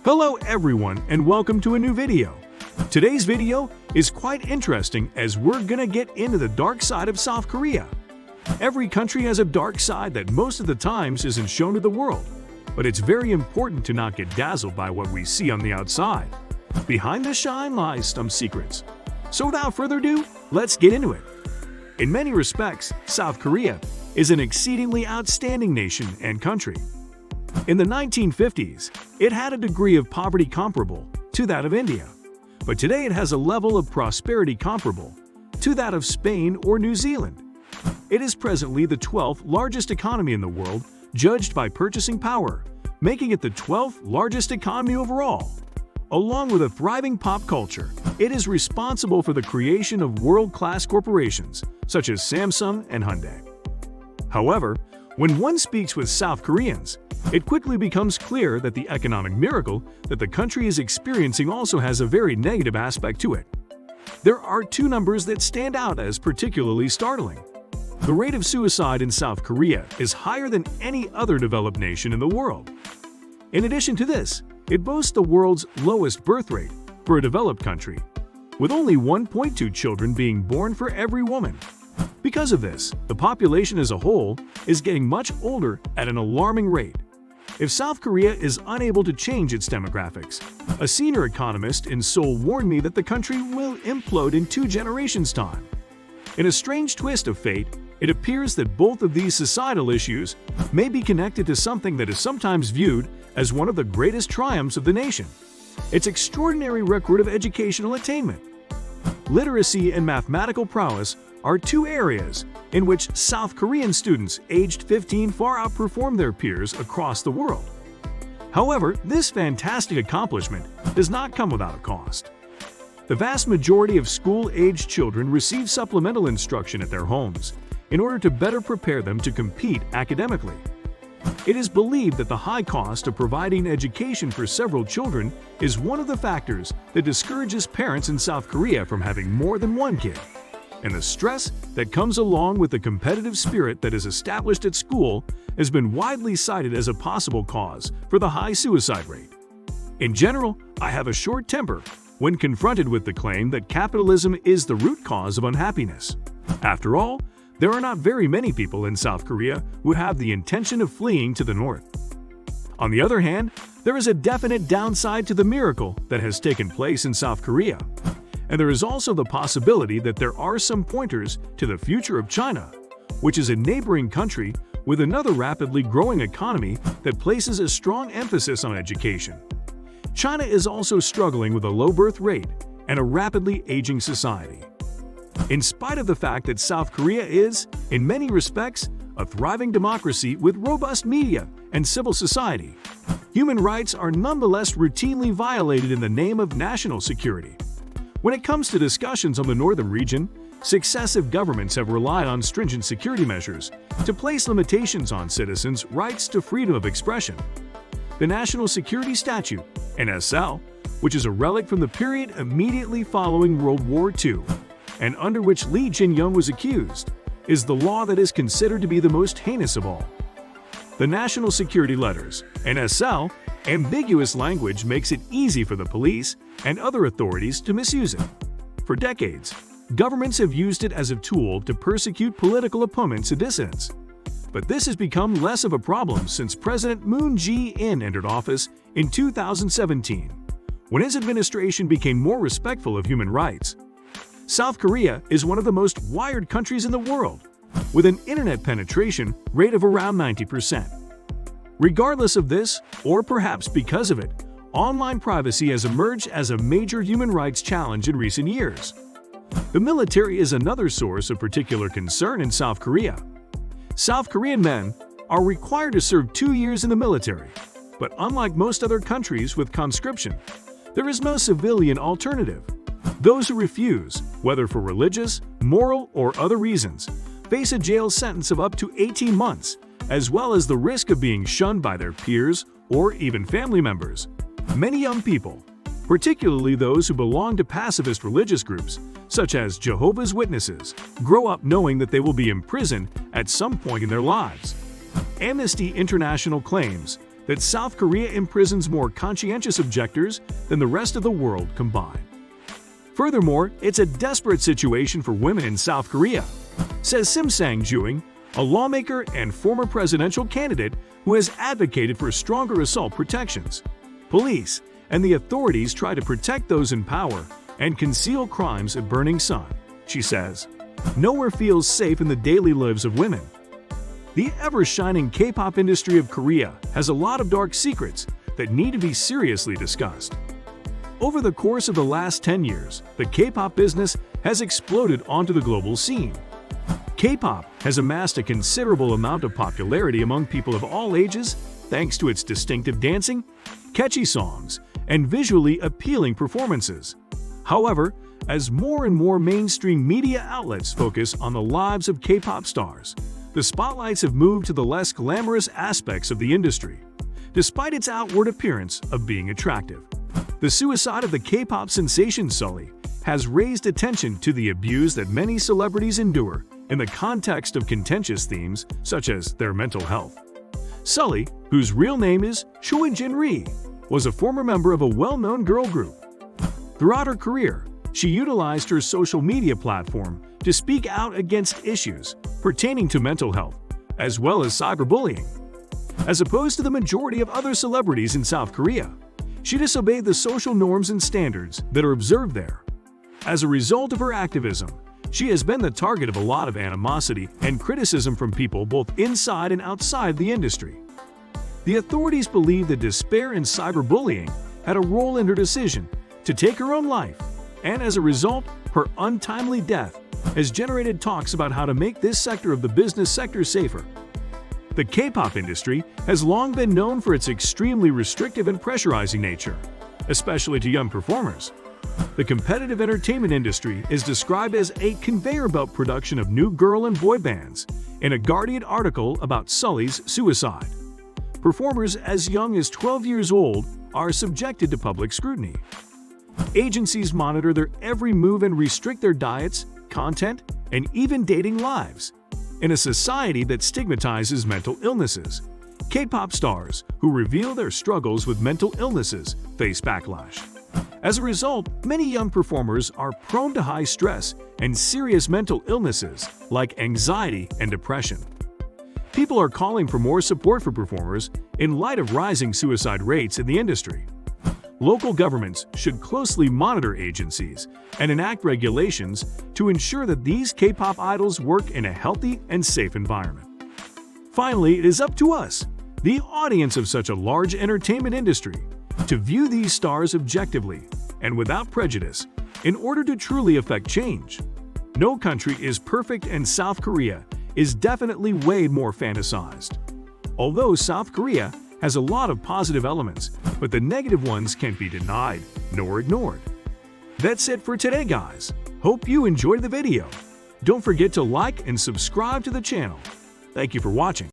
Hello everyone and welcome to a new video. Today's video is quite interesting as we're gonna get into the dark side of South Korea. Every country has a dark side that most of the times isn't shown to the world, but it's very important to not get dazzled by what we see on the outside. Behind the shine lies some secrets. So without further ado, let's get into it. In many respects, South Korea is an exceedingly outstanding nation and country. In the 1950s, it had a degree of poverty comparable to that of India, but today it has a level of prosperity comparable to that of Spain or New Zealand. It is presently the 12th largest economy in the world, judged by purchasing power, making it the 12th largest economy overall. Along with a thriving pop culture, it is responsible for the creation of world-class corporations such as Samsung and Hyundai. However, when one speaks with South Koreans, it quickly becomes clear that the economic miracle that the country is experiencing also has a very negative aspect to it. There are two numbers that stand out as particularly startling. The rate of suicide in South Korea is higher than any other developed nation in the world. In addition to this, it boasts the world's lowest birth rate for a developed country, with only 1.2 children being born for every woman. Because of this, the population as a whole is getting much older at an alarming rate. If South Korea is unable to change its demographics, a senior economist in Seoul warned me that the country will implode in 2 generations' time. In a strange twist of fate, it appears that both of these societal issues may be connected to something that is sometimes viewed as one of the greatest triumphs of the nation: its extraordinary record of educational attainment. Literacy and mathematical prowess are 2 areas in which South Korean students aged 15 far outperform their peers across the world. However, this fantastic accomplishment does not come without a cost. The vast majority of school-aged children receive supplemental instruction at their homes in order to better prepare them to compete academically. It is believed that the high cost of providing education for several children is one of the factors that discourages parents in South Korea from having more than one kid. And the stress that comes along with the competitive spirit that is established at school has been widely cited as a possible cause for the high suicide rate. In general, I have a short temper when confronted with the claim that capitalism is the root cause of unhappiness. After all, there are not very many people in South Korea who have the intention of fleeing to the north. On the other hand, there is a definite downside to the miracle that has taken place in South Korea. And there is also the possibility that there are some pointers to the future of China, which is a neighboring country with another rapidly growing economy that places a strong emphasis on education. China is also struggling with a low birth rate and a rapidly aging society. In spite of the fact that South Korea is, in many respects, a thriving democracy with robust media and civil society, human rights are nonetheless routinely violated in the name of national security. When it comes to discussions on the northern region, successive governments have relied on stringent security measures to place limitations on citizens' rights to freedom of expression. The National Security Statute, NSL, which is a relic from the period immediately following World War II, and under which Lee Jin-young was accused, is the law that is considered to be the most heinous of all. The National Security Letters, NSL, ambiguous language makes it easy for the police and other authorities to misuse it. For decades, governments have used it as a tool to persecute political opponents and dissidents. But this has become less of a problem since President Moon Jae-in entered office in 2017, when his administration became more respectful of human rights. South Korea is one of the most wired countries in the world, with an internet penetration rate of around 90%. Regardless of this, or perhaps because of it, online privacy has emerged as a major human rights challenge in recent years. The military is another source of particular concern in South Korea. South Korean men are required to serve 2 years in the military, but unlike most other countries with conscription, there is no civilian alternative. Those who refuse, whether for religious, moral, or other reasons, face a jail sentence of up to 18 months, as well as the risk of being shunned by their peers or even family members. Many young people, particularly those who belong to pacifist religious groups, such as Jehovah's Witnesses, grow up knowing that they will be imprisoned at some point in their lives. Amnesty International claims that South Korea imprisons more conscientious objectors than the rest of the world combined. Furthermore, it's a desperate situation for women in South Korea, says Sim Sang-juing, a lawmaker and former presidential candidate who has advocated for stronger assault protections. Police and the authorities try to protect those in power and conceal crimes at Burning Sun, she says. Nowhere feels safe in the daily lives of women. The ever-shining K-pop industry of Korea has a lot of dark secrets that need to be seriously discussed. Over the course of the last 10 years, the K-pop business has exploded onto the global scene. K-pop has amassed a considerable amount of popularity among people of all ages thanks to its distinctive dancing, catchy songs, and visually appealing performances. However, as more and more mainstream media outlets focus on the lives of K-pop stars, the spotlights have moved to the less glamorous aspects of the industry, despite its outward appearance of being attractive. The suicide of the K-pop sensation Sulli has raised attention to the abuse that many celebrities endure in the context of contentious themes such as their mental health. Sulli, whose real name is Choi Jin-ri, was a former member of a well-known girl group. Throughout her career, she utilized her social media platform to speak out against issues pertaining to mental health, as well as cyberbullying. As opposed to the majority of other celebrities in South Korea, she disobeyed the social norms and standards that are observed there. As a result of her activism, she has been the target of a lot of animosity and criticism from people both inside and outside the industry. The authorities believe that despair and cyberbullying had a role in her decision to take her own life, and as a result, her untimely death has generated talks about how to make this sector of the business sector safer. The K-pop industry has long been known for its extremely restrictive and pressurizing nature, especially to young performers. The competitive entertainment industry is described as a conveyor belt production of new girl and boy bands in a Guardian article about Sulli's suicide. Performers as young as 12 years old are subjected to public scrutiny. Agencies monitor their every move and restrict their diets, content, and even dating lives. In a society that stigmatizes mental illnesses, K-pop stars who reveal their struggles with mental illnesses face backlash. As a result, many young performers are prone to high stress and serious mental illnesses like anxiety and depression. People are calling for more support for performers in light of rising suicide rates in the industry. Local governments should closely monitor agencies and enact regulations to ensure that these K-pop idols work in a healthy and safe environment. Finally, it is up to us, the audience of such a large entertainment industry, to view these stars objectively and without prejudice in order to truly affect change. No country is perfect, and South Korea is definitely way more fantasized. Although South Korea has a lot of positive elements, but the negative ones can't be denied nor ignored. That's it for today, guys. Hope you enjoyed the video. Don't forget to like and subscribe to the channel. Thank you for watching.